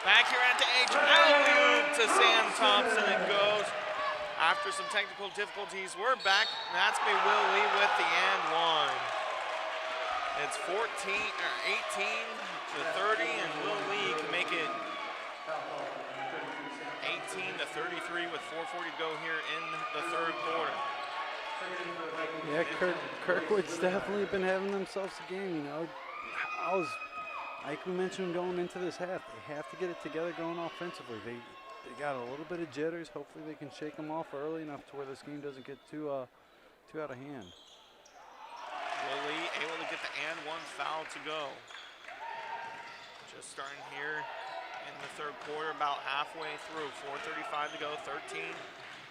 Back here at the H, alley-oop to Sam Thompson. It goes after some technical difficulties. We're back, and that's going to be Will Lee with the and one. It's 18 to 30, and Will Lee can make it 18 to 33 with 4:40 to go here in the third quarter. Yeah, Kirkwood's definitely been having themselves a game, you know. Like we mentioned going into this half, they have to get it together going offensively. They got a little bit of jitters. Hopefully they can shake them off early enough to where this game doesn't get too out of hand. Will Lee able to get the and one foul to go. Just starting here in the third quarter, about halfway through. 4:35 to go,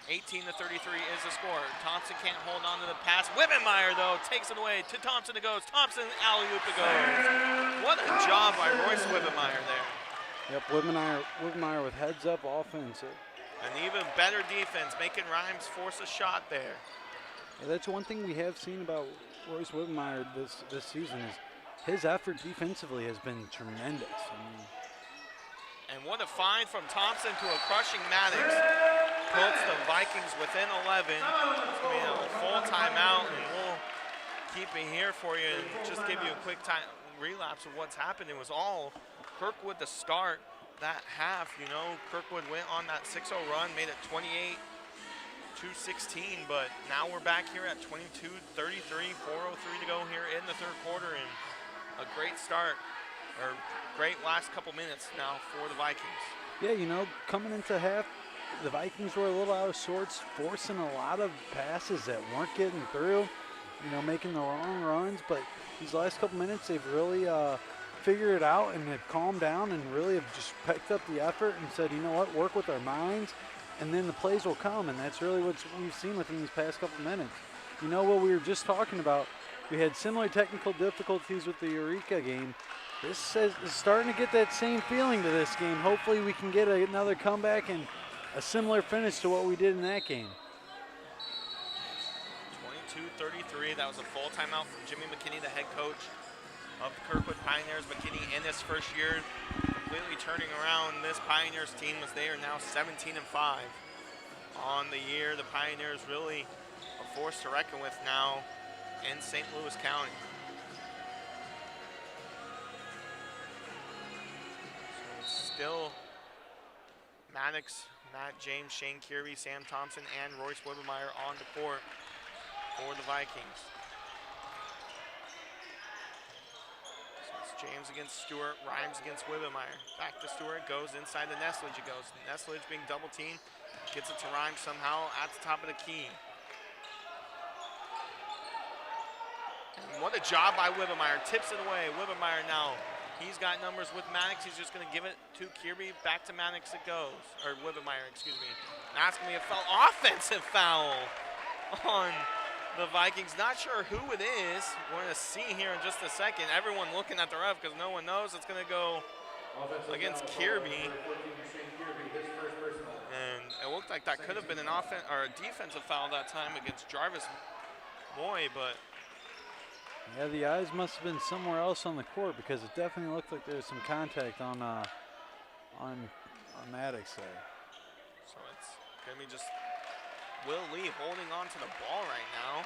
18 to 33 is the score. Thompson can't hold on to the pass. Wibbenmeyer, though, takes it away. To Thompson it goes. Thompson, alley-oop it goes. What a job by Royce Wibbenmeyer there. Yep, Wibbenmeyer with heads-up offense. An even better defense, making Rhymes force a shot there. Yeah, that's one thing we have seen about Royce Wibbenmeyer this season is his effort defensively has been tremendous. And what a find from Thompson to a crushing Maddox. Puts the Vikings within 11. It's going to be a full timeout, and we'll keep it here for you and just give you a quick time relapse of what's happened. It was all Kirkwood to start that half. You know, Kirkwood went on that 6-0 run, made it 28-16, but now we're back here at 22-33, 4:03 to go here in the third quarter, and a great start, or great last couple minutes now for the Vikings. Yeah, you know, coming into half, the Vikings were a little out of sorts, forcing a lot of passes that weren't getting through, you know, making the wrong runs. But these last couple minutes, they've really figured it out and have calmed down and really have just picked up the effort and said, you know what, work with our minds, and then the plays will come. And that's really what we've seen within these past couple minutes. You know what we were just talking about? We had similar technical difficulties with the Eureka game. This is starting to get that same feeling to this game. Hopefully we can get another comeback and a similar finish to what we did in that game. 22-33, that was a full timeout from Jimmy McKinney, the head coach of the Kirkwood Pioneers. McKinney in his first year completely turning around this Pioneers team as they are now 17-5 on the year. The Pioneers really a force to reckon with now in St. Louis County. So it's still Maddox, Matt James, Shane Kirby, Sam Thompson, and Royce Wibbenmeyer on the court for the Vikings. So it's James against Stewart, Rhymes against Wibbenmeyer. Back to Stewart, goes inside the Nesledge. It goes. Nesledge being double teamed, gets it to Rhymes somehow at the top of the key. And what a job by Wibbenmeyer. Tips it away. Wibbenmeyer now. He's got numbers with Maddox. He's just going to give it to Kirby. Back to Maddox it goes. Or Wibbenmeyer, excuse me. That's going to be a foul. Offensive foul on the Vikings. Not sure who it is. We're going to see here in just a second. Everyone looking at the ref because no one knows. It's going to go against Kirby. And it looked like that could have been an offense or a defensive foul that time against Jarvis Moy, but yeah, the eyes must have been somewhere else on the court because it definitely looked like there was some contact on Maddox there. So it's going to be just Will Lee holding on to the ball right now.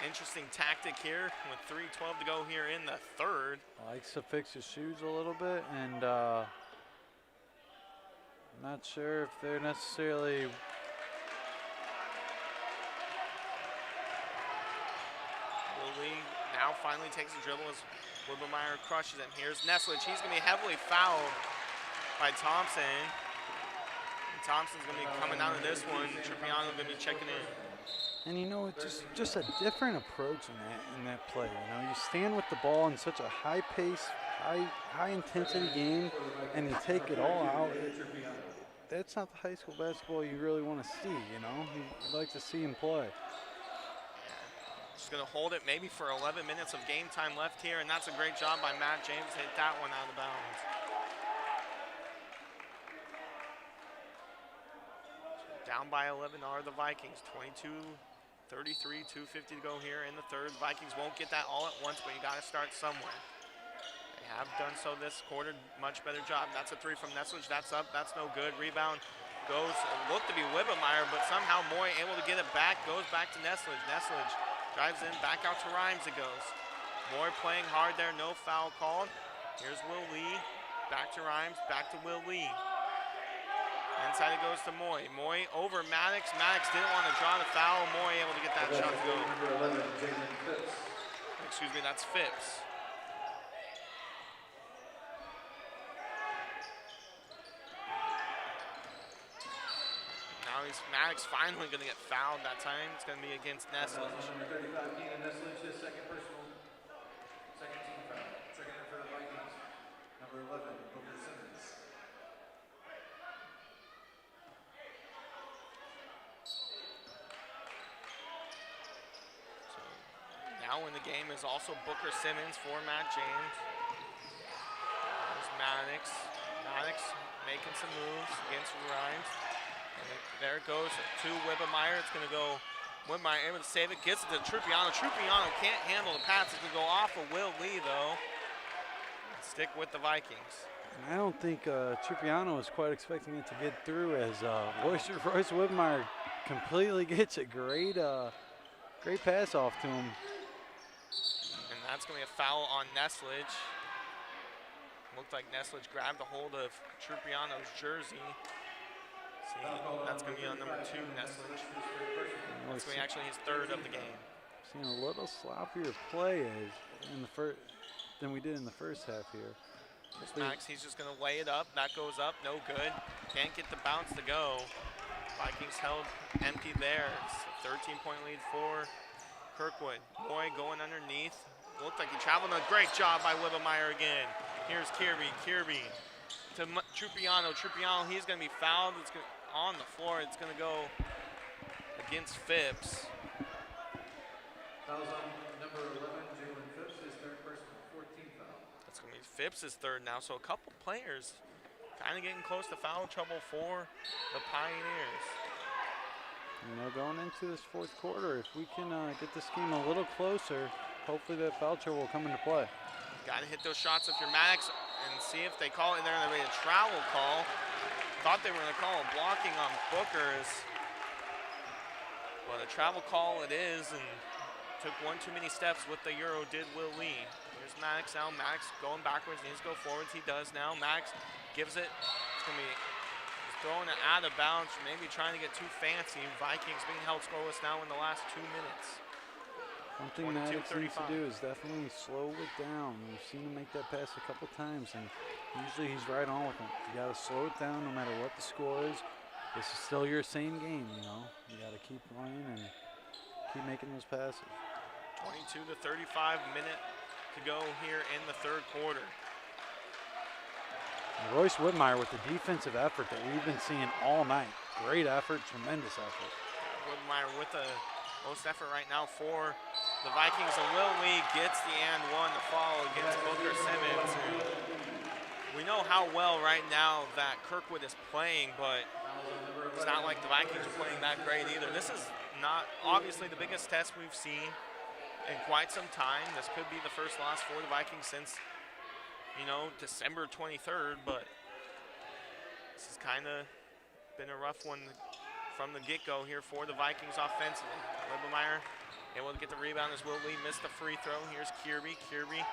Interesting tactic here with 3:12 to go here in the third. Likes to fix his shoes a little bit, and not sure if they're necessarily. Now finally takes a dribble as Wibbenmeyer crushes him. Here's Nesledge. He's going to be heavily fouled by Thompson. And Thompson's going to be coming out of this one. Tripiano going to be checking in. And you know, it's just a different approach in that play. You know, you stand with the ball in such a high pace, high intensity game, and you take it all out. That's not the high school basketball you really want to see. You know, you'd like to see him play. Just going to hold it maybe for 11 minutes of game time left here, and that's a great job by Matt James to hit that one out of bounds. So down by 11 are the Vikings, 22-33, 2:50 to go here in the third. Vikings won't get that all at once, but you got to start somewhere. They have done so this quarter. Much better job. That's a three from Nesledge. That's up. That's no good. Rebound goes, looked to be Wibbemeyer, but somehow Moy able to get it back. Goes back to Nesledge. Nesledge drives in. Back out to Rhymes it goes. Moy playing hard there. No foul called. Here's Will Lee. Back to Rhymes. Back to Will Lee. Inside it goes to Moy. Moy over Maddox. Maddox didn't want to draw the foul. Moy able to get that shot to go. Excuse me, that's Phipps. Now Maddox finally going to get fouled that time. It's going to be against Nesledge. Number 35, Keenan Nesledge, his second personal, second team foul. Second for the Vikings. Number 11, Booker Simmons. So now in the game is also Booker Simmons for Matt James. There's Maddox. Maddox making some moves against Rhymes. And there it goes to Wibbemeyer. It's going to go. Wibbemeyer able to save it. Gets it to Trupiano. Trupiano can't handle the pass. It's going to go off of Will Lee, though. Stick with the Vikings. I don't think Trupiano was quite expecting it to get through as Royce Wibbemeyer completely gets a great pass off to him. And that's going to be a foul on Nesledge. Looked like Nesledge grabbed a hold of Trupiano's jersey. See, that's going to be on number 2, Nesledge. That's going to be actually his third of the game. Seeing a little sloppier play in the first than we did in the first half here. Max, he's just going to lay it up. That goes up, no good. Can't get the bounce to go. Vikings held empty there. It's a 13-point lead for Kirkwood. Boy going underneath. Looked like he traveled. A great job by Wibbemeyer again. Here's Kirby. Kirby to Trupiano. Trupiano, he's going to be fouled. It's gonna, on the floor. It's going to go against Phipps. Fouls on number 11, Jalen Phipps, his third personal, 14th foul. That's going to be Phipps' third now. So a couple players kind of getting close to foul trouble for the Pioneers. You know, going into this fourth quarter, if we can get this game a little closer, hopefully that foul trouble will come into play. Got to hit those shots if you're Maddox and see if they call it. They're going to be a travel call. Thought they were going to call a blocking on Booker's. But a travel call it is, and took one too many steps with the Euro, did Will Lee. Here's Maddox now. Maddox going backwards, needs to go forwards. He does now. Maddox gives it. It's going to be just throwing it out of bounds, maybe trying to get too fancy. Vikings being held scoreless now in the last 2 minutes. One thing Maddox needs to do is definitely slow it down. We've seen him make that pass a couple times, and usually he's right on with it. You got to slow it down no matter what the score is. This is still your same game, you know. You got to keep playing and keep making those passes. 22 to 35 minute to go here in the third quarter. And Royce Wibbemeyer with the defensive effort that we've been seeing all night. Great effort, tremendous effort. Wibbemeyer with the most effort right now for the Vikings. And Will Lee gets the and one to follow against Booker Simmons. And we know how well right now that Kirkwood is playing, but it's not like the Vikings are playing that great either. This is not obviously the biggest test we've seen in quite some time. This could be the first loss for the Vikings since, you know, December 23rd, but this has kind of been a rough one from the get-go here for the Vikings offensively. Wibbemeyer able to get the rebound as Will Lee missed the free throw. Here's Kirby. Kirby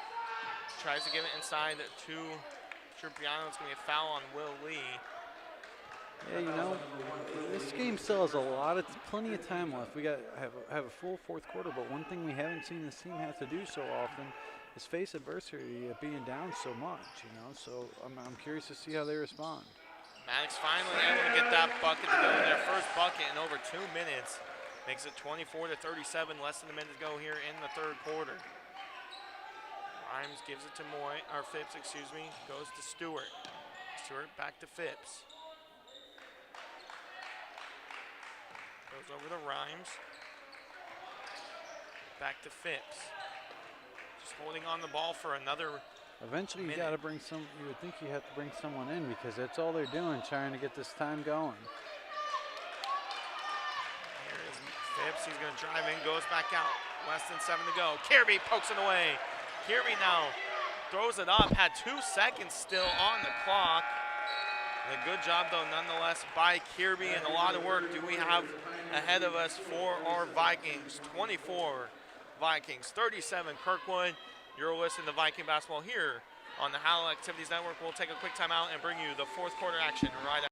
tries to give it inside to Trupiano. It's going to be a foul on Will Lee. Yeah, you know, this game still has plenty of time left. We got have a full fourth quarter, but one thing we haven't seen this team have to do so often is face adversity being down so much, you know. So I'm curious to see how they respond. Maddox finally able to get that bucket to go, their first bucket in over 2 minutes. Makes it 24 to 37, less than a minute to go here in the third quarter. Rhymes gives it to Phipps, excuse me, goes to Stewart. Stewart back to Phipps. Goes over to Rhymes. Back to Phipps. Just holding on the ball for another Eventually you minute. got to bring some, you would think you have to bring someone in because that's all they're doing, trying to get this time going. Here is Phipps, he's going to drive in, goes back out. Less than 7 to go. Kirby pokes it away. Kirby now throws it up, had 2 seconds still on the clock. And a good job, though, nonetheless, by Kirby, and a lot of work do we have ahead of us for our Vikings. 24 Vikings, 37 Kirkwood. You're listening to Viking basketball here on the Howell Activities Network. We'll take a quick timeout and bring you the fourth quarter action right after.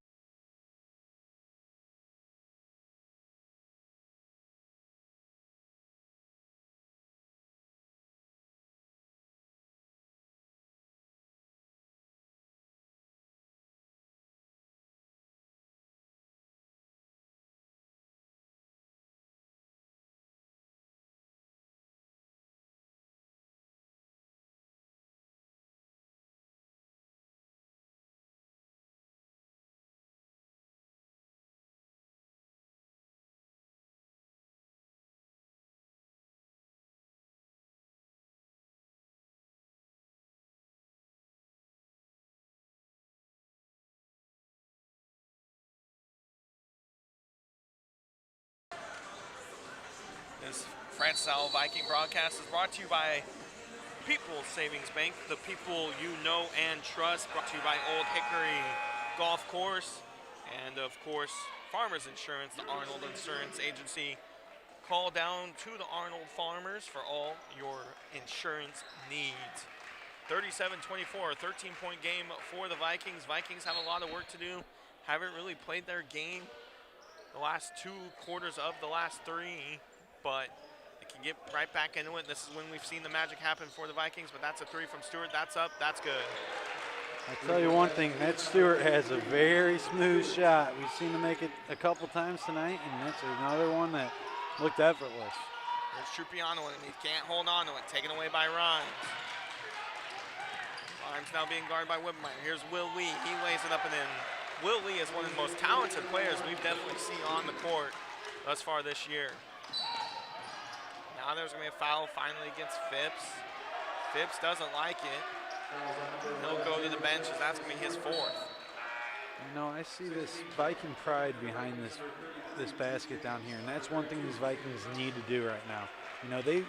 This Francis Howell Viking broadcast is brought to you by People's Savings Bank, the people you know and trust. Brought to you by Old Hickory Golf Course, and of course, Farmers Insurance, the Arnold Insurance Agency. Call down to the Arnold Farmers for all your insurance needs. 37-24, 13-point game for the Vikings. Vikings have a lot of work to do. Haven't really played their game the last 2 quarters of the last 3, but they can get right back into it. This is when we've seen the magic happen for the Vikings, but that's a 3 from Stewart. That's up. That's good. I'll tell you one thing, Matt Stewart has a very smooth shot. We've seen him make it a couple times tonight, and that's another one that looked effortless. There's Trupiano, and he can't hold on to it. Taken away by Rhymes. Rhymes now being guarded by Whitmeyer. Here's Will Lee. He lays it up and in. Will Lee is one of the most talented players we've definitely seen on the court thus far this year. Now there's going to be a foul finally against Phipps. Phipps doesn't like it. He'll go to the bench as that's going to be his 4th. You know, I see this Viking pride behind this basket down here, and that's one thing these Vikings need to do right now. You know, they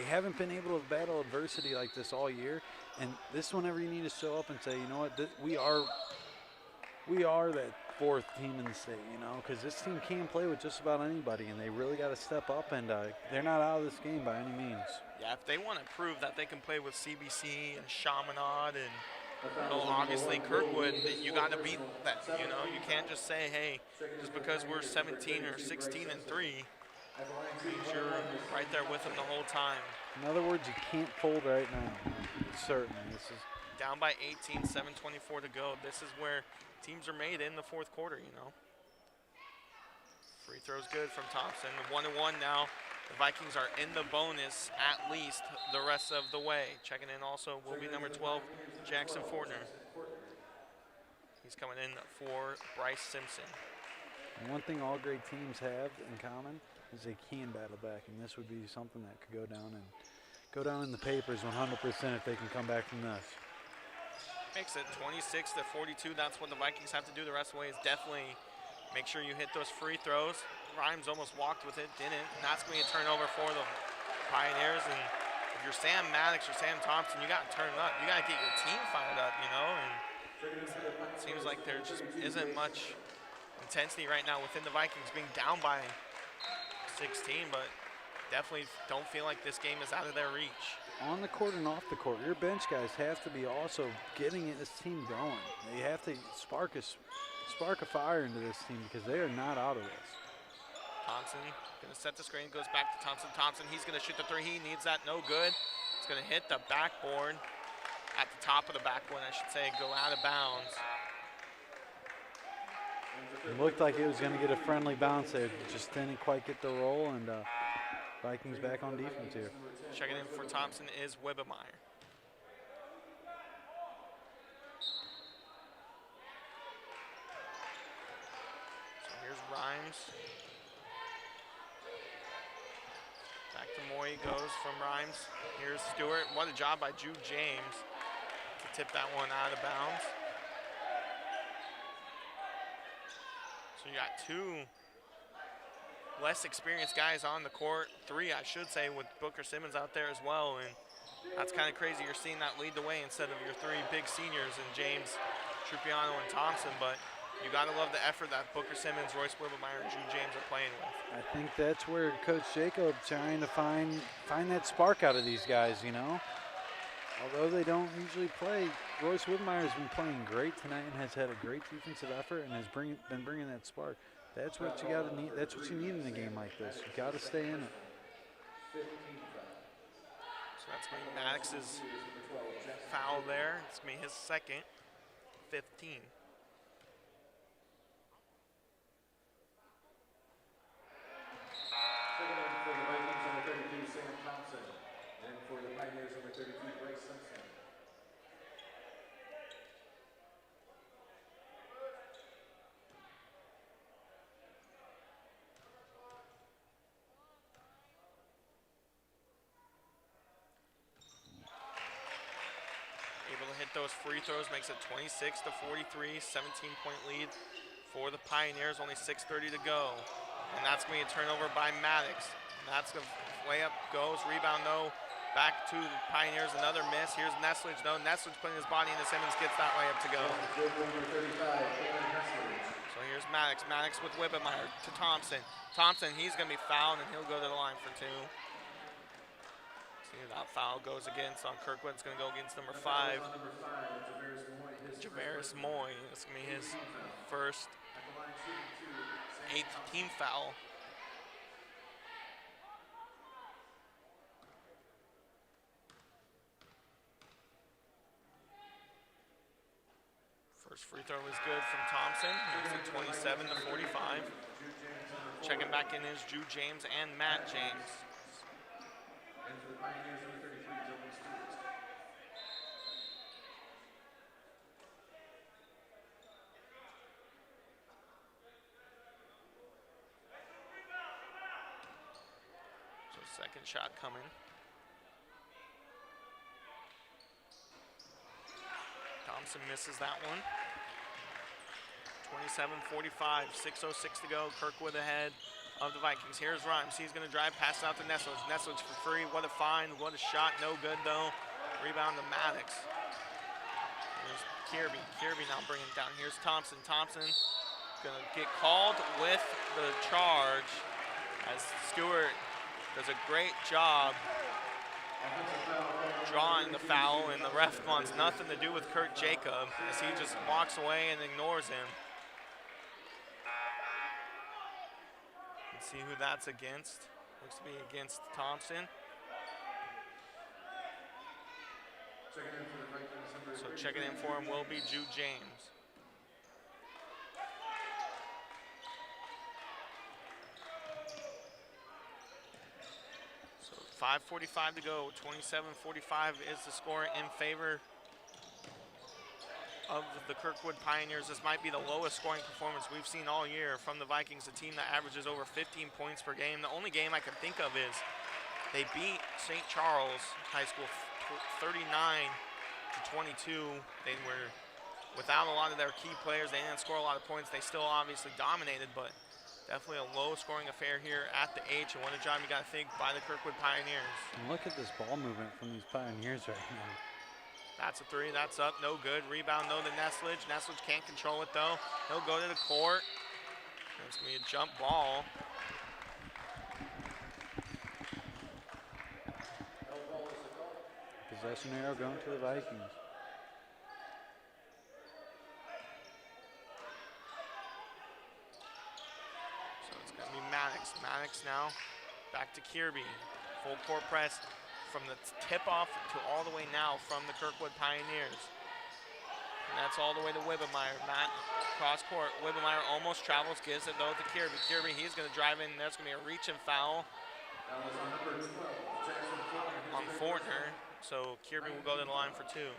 haven't been able to battle adversity like this all year, and this whenever you need to show up and say, you know what, we are that 4th team in the state, you know, because this team can play with just about anybody, and they really got to step up, and they're not out of this game by any means. Yeah, if they want to prove that they can play with CBC and Chaminade and obviously Kirkwood, you got to beat that. You know, you can't just say, hey, just because we're 17 or 16-3, you're right there with them the whole time. In other words, you can't fold right now. Certainly, this is down by 18, 7:24 to go. This is where teams are made in the 4th quarter. You know, free throws good from Thompson. 1-1 now. The Vikings are in the bonus at least the rest of the way. Checking in also will be number 12, Jackson Fortner. He's coming in for Bryce Simpson. And one thing all great teams have in common is they can battle back, and this would be something that could go down in the papers 100% if they can come back from this. Makes it 26-42. That's what the Vikings have to do the rest of the way, is definitely make sure you hit those free throws. Rhymes almost walked with it, didn't. And that's going to be a turnover for the Pioneers. And if you're Sam Maddox or Sam Thompson, you got to turn it up. You got to get your team fired up, you know. And it seems like there just isn't much intensity right now within the Vikings, being down by 16, but definitely don't feel like this game is out of their reach. On the court and off the court, your bench guys have to be also getting this team going. They have to spark a fire into this team because they are not out of this. Thompson going to set the screen, goes back to Thompson. Thompson, he's going to shoot the 3. He needs that, no good. It's going to hit the backboard, at the top of the backboard, I should say, go out of bounds. It looked like it was going to get a friendly bounce there. Just didn't quite get the roll, and Vikings back on defense here. Checking in for Thompson is Wibbemeyer. So here's Rhymes. Back to Moy goes from Rhymes. Here's Stewart. What a job by Jude James to tip that one out of bounds. So you got 2 less experienced guys on the court. 3, I should say, with Booker Simmons out there as well. And That's kind of crazy. You're seeing that lead the way instead of your three big seniors in James, Trupiano, and Thompson, but you got to love the effort that Booker Simmons, Royce Wibbemeyer, and Drew James are playing with. I think that's where Coach Jacob trying to find that spark out of these guys, you know. Although they don't usually play, Royce Wibbemeyer has been playing great tonight and has had a great defensive effort and has been bringing that spark. That's what you got to need. That's what you need in a game like this. You got to stay in it. So that's going to be Maddox's foul there. It's going to be his second, 15. Those free throws makes it 26 to 43, 17-point lead for the Pioneers. Only 6:30 to go, and that's going to be a turnover by Maddox. And that's going to way up goes rebound though, back to the Pioneers. Another miss. Here's Nesledge though. Nesledge putting his body into Simmons, gets that way up to go. So here's Maddox. Maddox with Wibbemeyer to Thompson. Thompson, he's going to be fouled and he'll go to the line for two. That foul goes against on Kirkwood. It's going to go against number 5, Javaris Moy. It's going to be his first 8th team foul. First free throw is good from Thompson. Makes it 27 to 45. Checking back in is Drew James and Matt James. Second shot coming. Thompson misses that one. 27-45, 6:06 to go. Kirkwood ahead of the Vikings. Here's Rhymes. He's going to drive, pass out to Nesledge. Nesledge for free. What a find. What a shot. No good, though. Rebound to Maddox. Here's Kirby. Kirby now bringing it down. Here's Thompson. Thompson going to get called with the charge as Stewart does a great job drawing the foul, and the ref wants nothing to do with Kurt Jacob as he just walks away and ignores him. Let's see who that's against. Looks to be against Thompson. So checking in for him will be Drew James. 5:45 to go, 27-45 is the score in favor of the Kirkwood Pioneers. This might be the lowest scoring performance we've seen all year from the Vikings, a team that averages over 15 points per game. The only game I can think of is they beat St. Charles High School 39-22. They were without a lot of their key players. They didn't score a lot of points. They still obviously dominated, but definitely a low-scoring affair here at the H, and what a job you got to think by the Kirkwood Pioneers. And look at this ball movement from these Pioneers right now. That's a three. That's up. No good. Rebound, though, to Nesledge. Nesledge can't control it, though. He'll go to the court. It's going to be a jump ball. Possession arrow going to the Vikings. Maddox now back to Kirby. Full court press from the tip-off to all the way now from the Kirkwood Pioneers. And that's all the way to Wibbemeyer. Matt cross court. Wibbemeyer almost travels, gives it though to Kirby. Kirby, he's going to drive in. There's going to be a reach and foul on Fortner. So Kirby will go to the line for two.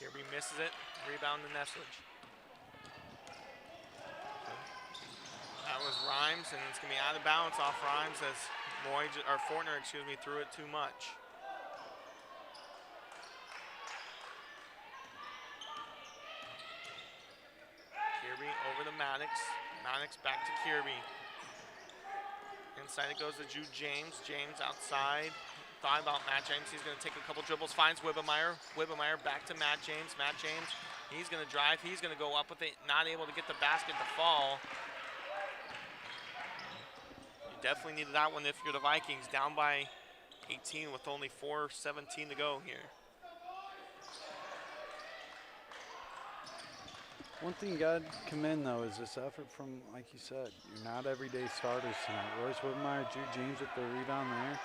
Kirby misses it, rebound to Nesledge. That was Rhymes, and it's gonna be out of bounds off Rhymes as Fortner, threw it too much. over to Maddox. Maddox back to Kirby. Inside it goes to Jude James. James outside. Thought about Matt James. He's going to take a couple dribbles. Finds Wibbemeyer. Wibbemeyer back to Matt James. Matt James, he's going to drive. He's going to go up with it. Not able to get the basket to fall. You definitely needed that one if you're the Vikings. Down by 18 with only 4:17 to go here. One thing you got to commend, though, is this effort from, like you said, you're not everyday starters tonight. Royce Wibbemeyer, Jude James with the rebound there.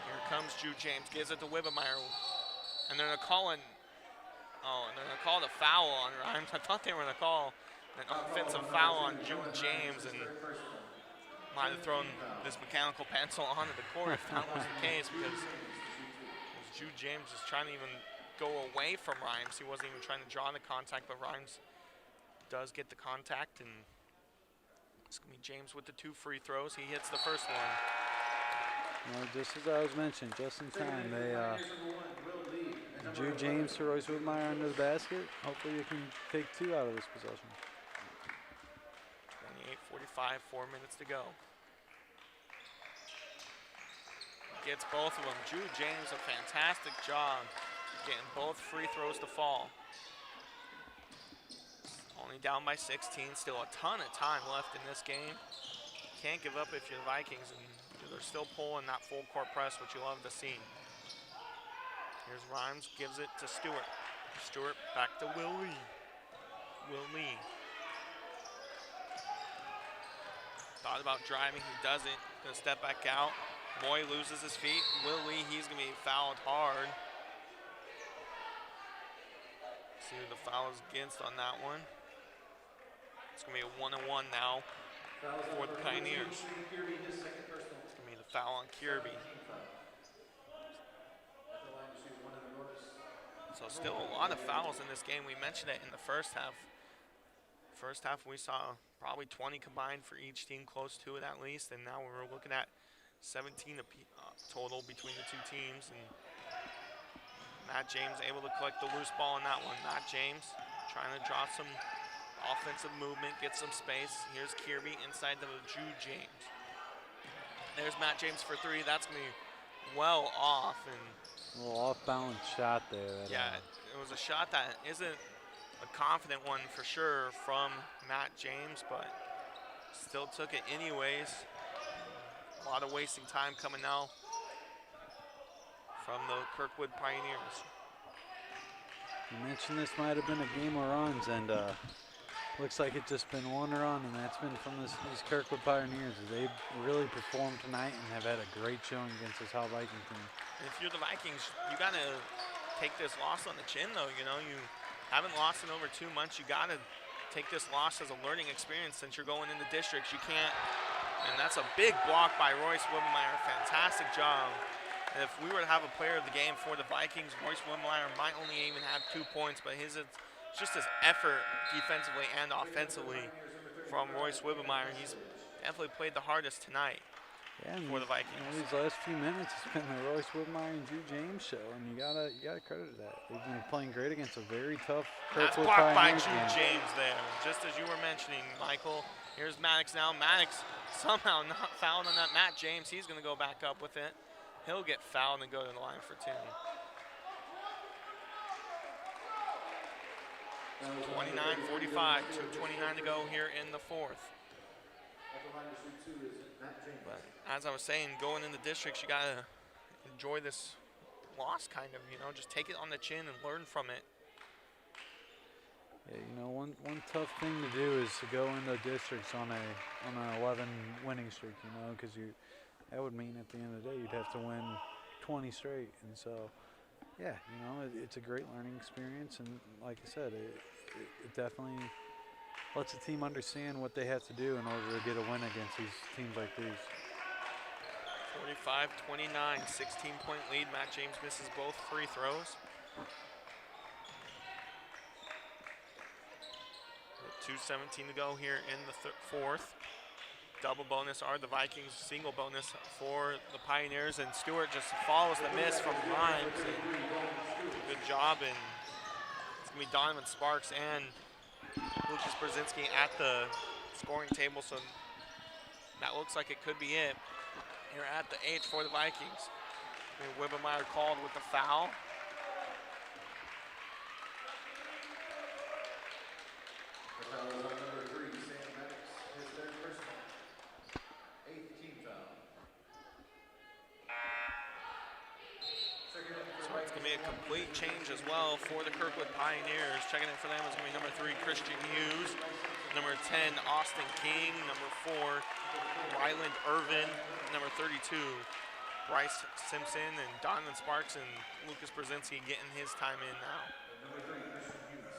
Here comes Jude James, gives it to Wibbemeyer. And they're going to call it, they're going to call it a foul on Rhymes. I thought they were going to call an offensive foul on Jude James and might have thrown this mechanical pencil onto the court if that was the case, because Jude James is trying to even go away from Rhymes. He wasn't even trying to draw the contact, but Rhymes does get the contact, and it's going to be James with the 2 free throws. He hits the first one. Well, just as I was mentioning, just in time, they Jude James to Royce Wibbemeyer under the basket. Hopefully you can take 2 out of this possession. 28:45, 4 minutes to go. Gets both of them. Jude James, a fantastic job getting both free throws to fall. Only down by 16, still a ton of time left in this game. Can't give up if you're the Vikings, and they're still pulling that full court press, which you love to see. Here's Rhymes, gives it to Stewart. Stewart back to Will Lee. Will Lee. Thought about driving, he doesn't. Gonna step back out. Moy loses his feet. Will Lee, he's gonna be fouled hard. See who the foul is against on that one. It's going to be a 1-on-1 now for the Pioneers. It's going to be the foul on Kirby. So still a lot of fouls in this game. We mentioned it in the first half. First half we saw probably 20 combined for each team, close to it at least. And now we're looking at 17 total between the 2 teams. And Matt James able to collect the loose ball on that one. Matt James trying to draw some offensive movement, get some space. Here's Kirby inside to Jude James. There's Matt James for 3. That's going to be well off. And a little off-balance shot there. Yeah, it was a shot that isn't a confident one for sure from Matt James, but still took it anyways. A lot of wasting time coming now from the Kirkwood Pioneers. You mentioned this might have been a game of runs, and looks like it's just been one run, and that's been from these Kirkwood Pioneers. They've really performed tonight and have had a great showing against this Howell Viking team. If you're the Vikings, you got to take this loss on the chin, though. You know, you haven't lost in over 2 months. You got to take this loss as a learning experience since you're going into districts. You can't, and that's a big block by Royce Wibbemeyer. Fantastic job. And if we were to have a player of the game for the Vikings, Royce Wibbemeyer might only even have 2 points, but it's just his effort defensively and offensively from Royce Wibbemeyer. He's definitely played the hardest tonight for the Vikings. You know, these last few minutes, it's been the Royce Wibbemeyer and Jude James show, and you gotta credit that. They've been playing great against a very tough Kirkwood That's blocked by Pioneers Jude game. James there, just as you were mentioning, Michael. Here's Maddox now. Maddox somehow not fouled on that. Matt James, he's going to go back up with it. He'll get fouled and go to the line for 2. 29-45, 2:29 to go here in the 4th. But as I was saying, going into districts, you gotta enjoy this loss, kind of. You know, just take it on the chin and learn from it. Yeah, you know, one tough thing to do is to go into districts on an 11 winning streak. You know, because that would mean at the end of the day you'd have to win 20 straight, and so. Yeah, you know, it's a great learning experience, and like I said, it definitely lets the team understand what they have to do in order to get a win against these teams like these. 45-29, 16-point lead. Matt James misses both free throws. 2:17 to go here in the 4th. Double bonus are the Vikings, single bonus for the Pioneers, and Stewart just follows the miss from Rhymes. Good job, and it's going to be Donovan Sparks and Lucas Brzezinski at the scoring table, so that looks like it could be it here at the H for the Vikings. Wibbemeyer called with the foul. The foul is on number 3, Sam Maddox, his third personal. 8th team foul. So it's going to be a complete change as well for the Kirkwood Pioneers. Checking in for them is going to be number 3, Christian Hughes. Number 10, Austin King. Number 4, Ryland Irvin. Number 32, Bryce Simpson, and Donovan Sparks and Lucas Brzezinski getting his time in now. Number 3, Christian Hughes.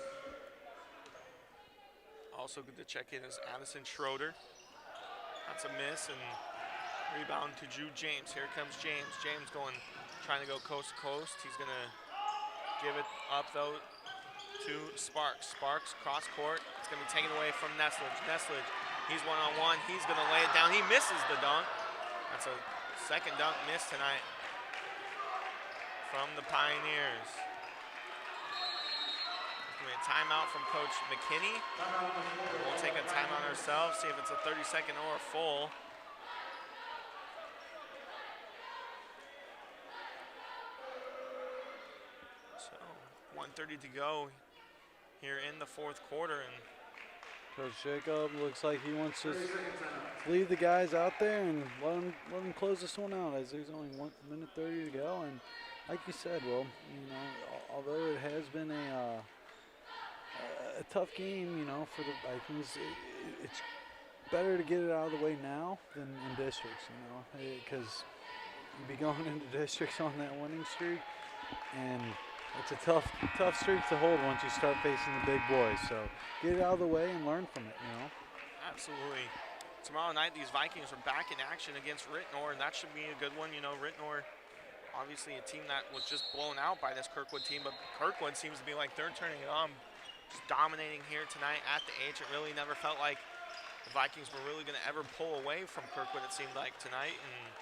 Also good to check in is Addison Schroeder. That's a miss, and rebound to Jude James. Here comes James. James trying to go coast to coast. He's going to give it up, though, to Sparks. Sparks, cross court. It's going to be taken away from Neslage. Neslage, he's one-on-one. He's going to lay it down. He misses the dunk. That's a second dunk miss tonight from the Pioneers. There's going to be a timeout from Coach McKinney. We'll take a timeout ourselves, see if it's a 30-second or a full. So 1:30 to go here in the fourth quarter, and Coach Jacob looks like he wants to leave the guys out there and let them close this one out, as there's only 1 minute 30 to go. And like you said, Will, although it has been a tough game, for the Vikings, it's better to get it out of the way now than in districts, because you'd be going into districts on that winning streak, and it's a tough streak to hold once you start facing the big boys. So get it out of the way and learn from it, Absolutely. Tomorrow night, these Vikings are back in action against Rittenor, and that should be a good one. Rittenor, obviously a team that was just blown out by this Kirkwood team, but Kirkwood seems to be like they're turning it on, just dominating here tonight at the H. It really never felt like the Vikings were really going to ever pull away from Kirkwood, it seemed like tonight. And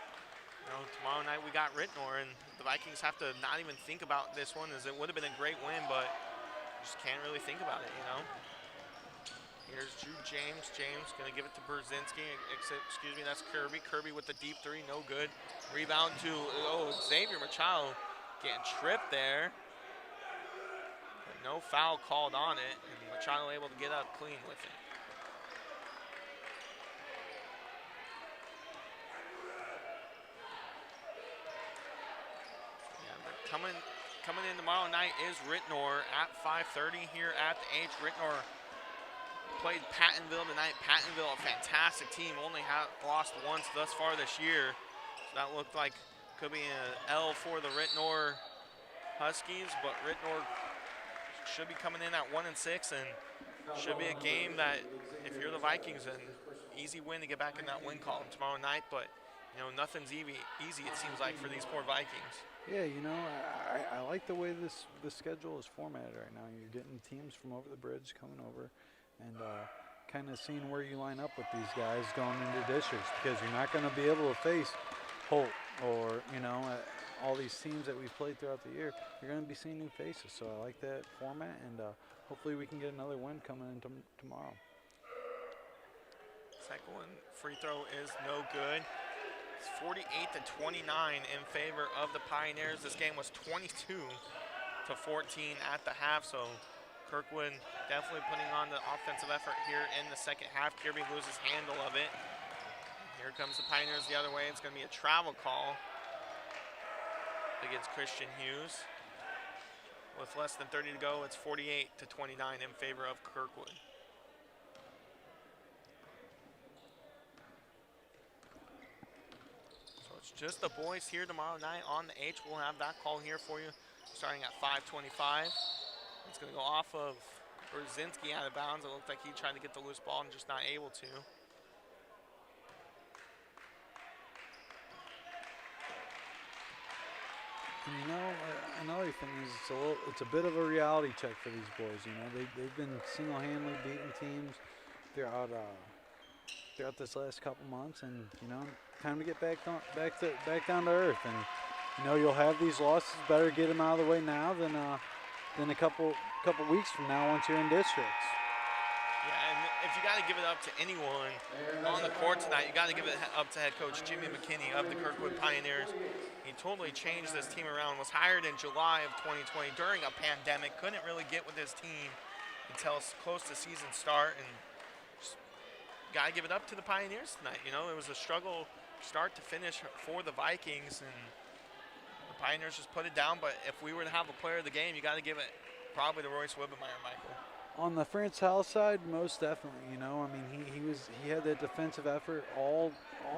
tomorrow night we got Rittenor, and the Vikings have to not even think about this one, as it would have been a great win, but just can't really think about it, Here's Jude James. James going to give it to Brzezinski. Excuse me, that's Kirby. Kirby with the deep three, no good. Rebound to, Xavier Machado getting tripped there. But no foul called on it, and Machado able to get up clean with it. Coming in tomorrow night is Rittenor at 5:30 here at the H. Rittenor played Pattonville tonight. Pattonville, a fantastic team, only lost once thus far this year. So that looked like could be an L for the Rittenor Huskies, but Rittenor should be coming in at 1-6, and should be a game that, if you're the Vikings, an easy win to get back in that win column tomorrow night. But nothing's easy it seems like for these poor Vikings. Yeah, I like the way the schedule is formatted right now. You're getting teams from over the bridge coming over, and kind of seeing where you line up with these guys going into districts, because you're not going to be able to face Holt or all these teams that we've played throughout the year. You're going to be seeing new faces, so I like that format, and hopefully we can get another win coming in tomorrow. Second one, free throw is no good. It's 48-29 in favor of the Pioneers. This game was 22-14 at the half, so Kirkwood definitely putting on the offensive effort here in the second half. Kirby loses handle of it. Here comes the Pioneers the other way. It's going to be a travel call against Christian Hughes. With less than 30 to go, it's 48-29 in favor of Kirkwood. Just the boys here tomorrow night on the H. We'll have that call here for you starting at 5:25. It's going to go off of Brzezinski out of bounds. It looked like he tried to get the loose ball and just not able to. Another thing is it's a bit of a reality check for these boys. They've been single-handedly beating teams throughout this last couple months, and time to get back down to earth. And you'll have these losses. Better get them out of the way now than a couple weeks from now once you're in districts. Yeah, and if you got to give it up to anyone on the court tonight, you got to give it up to head coach Jimmy McKinney of the Kirkwood Pioneers. He totally changed this team around, was hired in July of 2020 during a pandemic, couldn't really get with his team until close to season start, and just got to give it up to the Pioneers tonight. You know, it was a struggle start to finish for the Vikings, and the Pioneers just put it down, but if we were to have a player of the game, you got to give it probably to Royce Wibbemeyer, Michael. On the France Howell side, most definitely. You know, I mean, he had that defensive effort all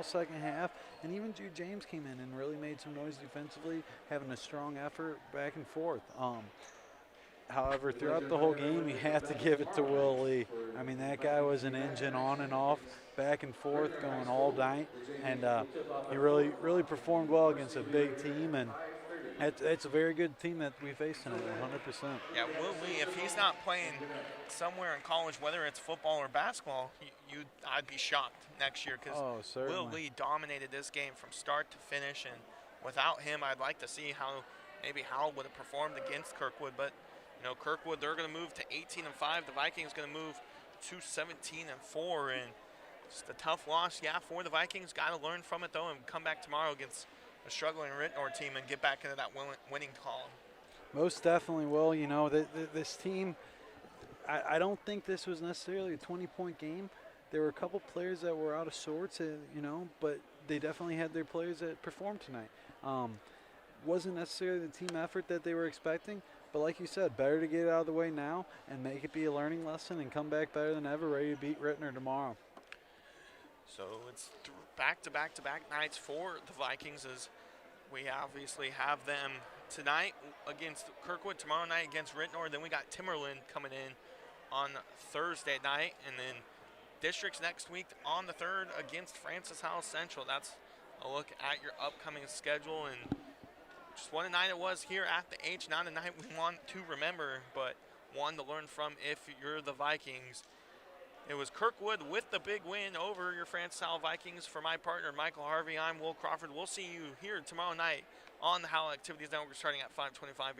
second half, and even Jude James came in and really made some noise defensively, having a strong effort back and forth. However, throughout the whole game, you have to give it to Will Lee. I mean, that guy was an engine on and off, back and forth, going all night, and he really performed well against a big team, and it's a very good team that we face tonight, 100%. Yeah, Will Lee, if he's not playing somewhere in college, whether it's football or basketball, I'd be shocked next year, because Will Lee dominated this game from start to finish, and without him, I'd like to see how maybe Howell would have performed against Kirkwood. But you know, Kirkwood, they're going to move to 18-5. The Vikings going to move to 17-4, and just a tough loss, yeah, for the Vikings. Got to learn from it though, and come back tomorrow against a struggling Rittenor team and get back into that winning column. Most definitely will. You know, this team, I don't think this was necessarily a 20-point game. There were a couple players that were out of sorts, you know, but they definitely had their players that performed tonight. Wasn't necessarily the team effort that they were expecting, but like you said, better to get it out of the way now and make it be a learning lesson and come back better than ever, ready to beat Rittenor tomorrow. So it's back-to-back nights for the Vikings, as we obviously have them tonight against Kirkwood, tomorrow night against Rittenor. Then we got Timberland coming in on Thursday night, and then districts next week on the 3rd against Francis Howell Central. That's a look at your upcoming schedule, and just what a night it was here at the H. Not a night we want to remember, but one to learn from if you're the Vikings. It was Kirkwood with the big win over your Francis Howell Vikings. For my partner, Michael Harvey, I'm Will Crawford. We'll see you here tomorrow night on the Howell Activities Network starting at 5:25.